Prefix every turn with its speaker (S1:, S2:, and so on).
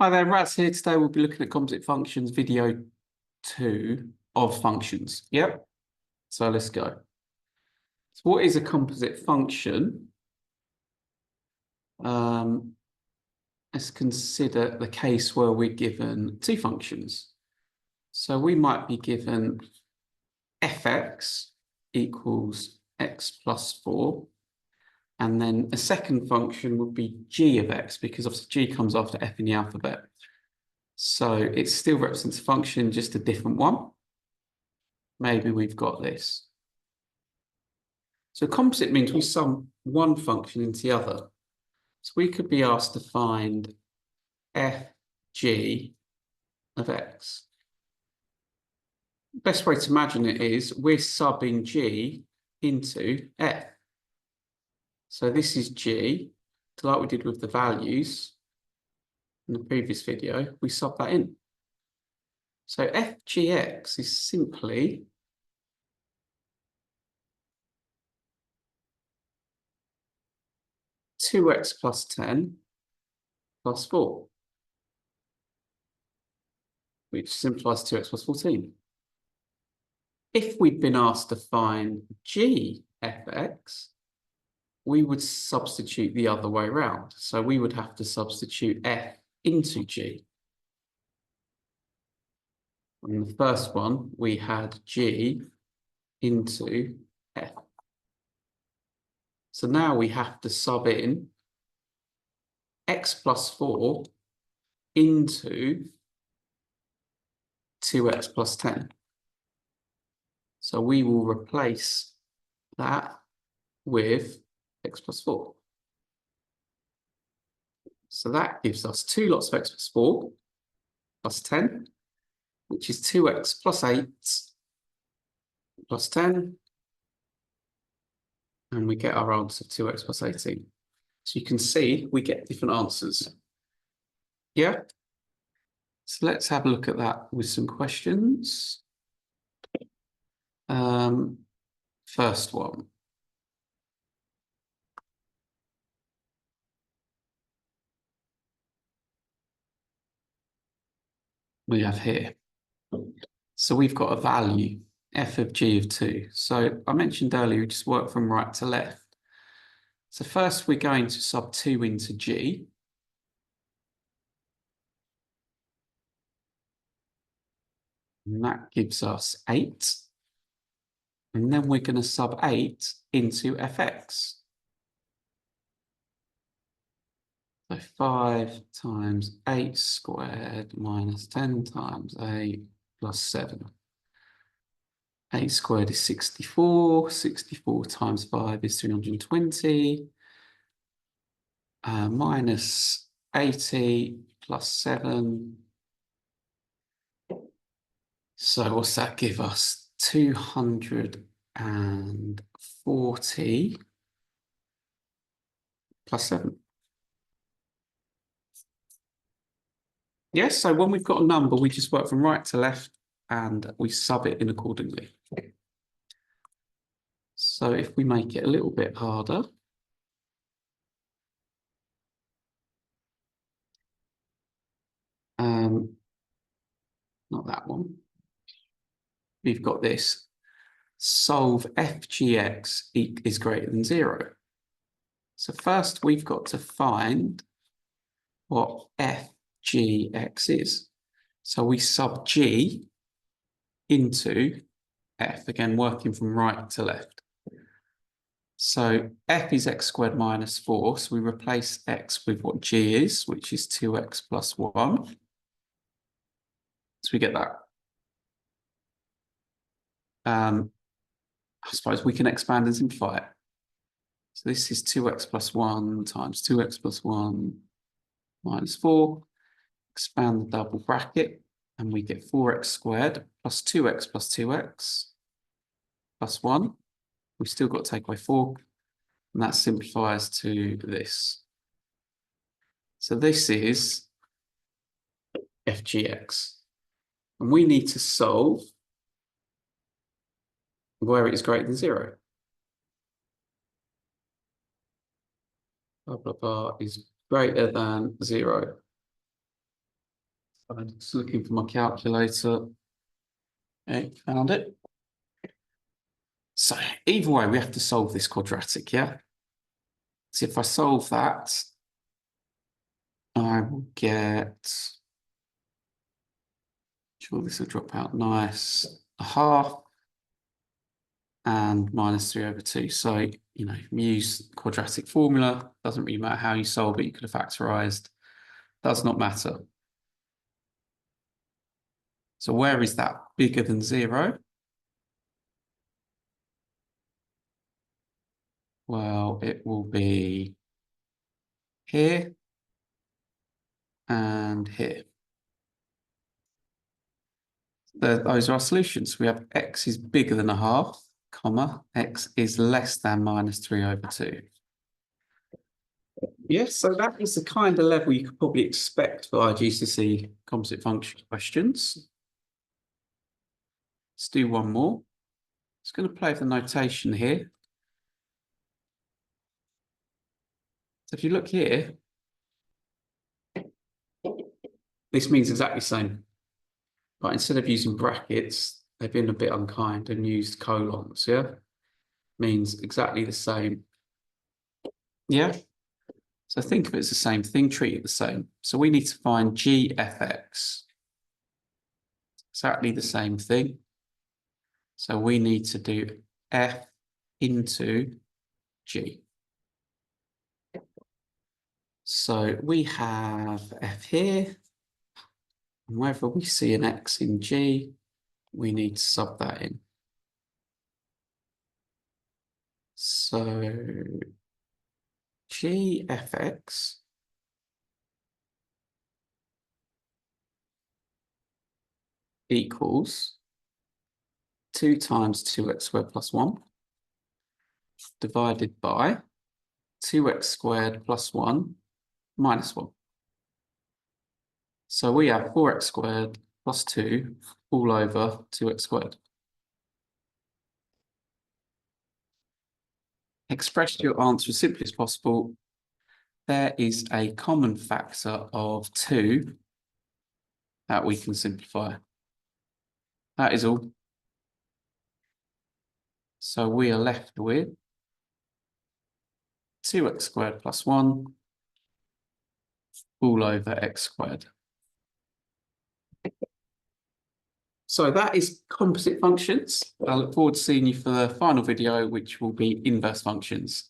S1: Hi there, Rats here. Today we'll be looking at composite functions, video 2 of functions. Yep. So let's go. So what is a composite function? Let's consider the case where we're given two functions. So we might be given fx equals x plus 4. And then a second function would be g of x, because obviously g comes after f in the alphabet. So it still represents a function, just a different one. Maybe we've got this. So composite means we sum one function into the other. So we could be asked to find fg of x. The best way to imagine it is we're subbing g into f. So this is g, like we did with the values in the previous video, we sub that in. So fgx is simply two x plus 10 plus 4, which simplifies 2x plus 14. If we'd been asked to find g fx, we would substitute the other way around. So we would have to substitute f into g. In the first one, we had g into f. So now we have to sub in x plus 4 into 2x plus 10. So we will replace that with x plus 4. So that gives us two lots of x plus 4 plus 10, which is 2x plus 8 plus 10. And we get our answer 2x plus 18. So you can see we get different answers. Yeah? So let's have a look at that with some questions. First one. We have here. So we've got a value, f of g of 2. So I mentioned earlier, we just work from right to left. So first we're going to sub 2 into g. And that gives us 8. And then we're going to sub 8 into fx. So 5 times 8 squared minus 10 times 8 plus 7. 8 squared is 64. 64 times 5 is 320. Minus 80 plus 7. So what's that give us? 240 plus 7. Yes, so when we've got a number, we just work from right to left and we sub it in accordingly. So if we make it a little bit harder, not that one. We've got this. Solve fgx is greater than 0. So first we've got to find what fgx is. So we sub g into f, again working from right to left. So f is x squared minus 4, so we replace x with what g is, which is 2x plus 1. So we get that. I suppose we can expand and simplify it. So this is 2x plus 1 times 2x plus 1 minus 4. Expand the double bracket, and we get 4x squared plus 2x plus 2x plus 1. We've still got to take away 4, and that simplifies to this. So this is fgx. And we need to solve where it is greater than 0. Blah, blah, blah is greater than 0. I'm just looking for my calculator. Okay, found it. So either way, we have to solve this quadratic, yeah? So if I solve that, I will get, sure this will drop out nice, a half and minus 3/2. So, you know, use quadratic formula, doesn't really matter how you solve it, you could have factorized, does not matter. So where is that bigger than 0? Well, it will be here and here. Those are our solutions. We have x is bigger than a half, comma, x is less than minus 3/2. Yes, so that is the kind of level you could probably expect for our GCSE composite function questions. Let's do one more. It's going to play with the notation here. So if you look here, this means exactly the same. But instead of using brackets, they've been a bit unkind and used colons, yeah? Means exactly the same. Yeah? So think of it as the same thing, treat it the same. So we need to find GFX. Exactly the same thing. So we need to do F into G. So we have F here. And wherever we see an X in G, we need to sub that in. So GFX equals 2 times 2x squared plus 1 divided by 2x squared plus 1 minus 1. So we have 4x squared plus 2 all over 2x squared. Express your answer as simply as possible. There is a common factor of 2 that we can simplify. That is all. So we are left with 2x squared plus 1 all over x squared. So that is composite functions. I look forward to seeing you for the final video, which will be inverse functions.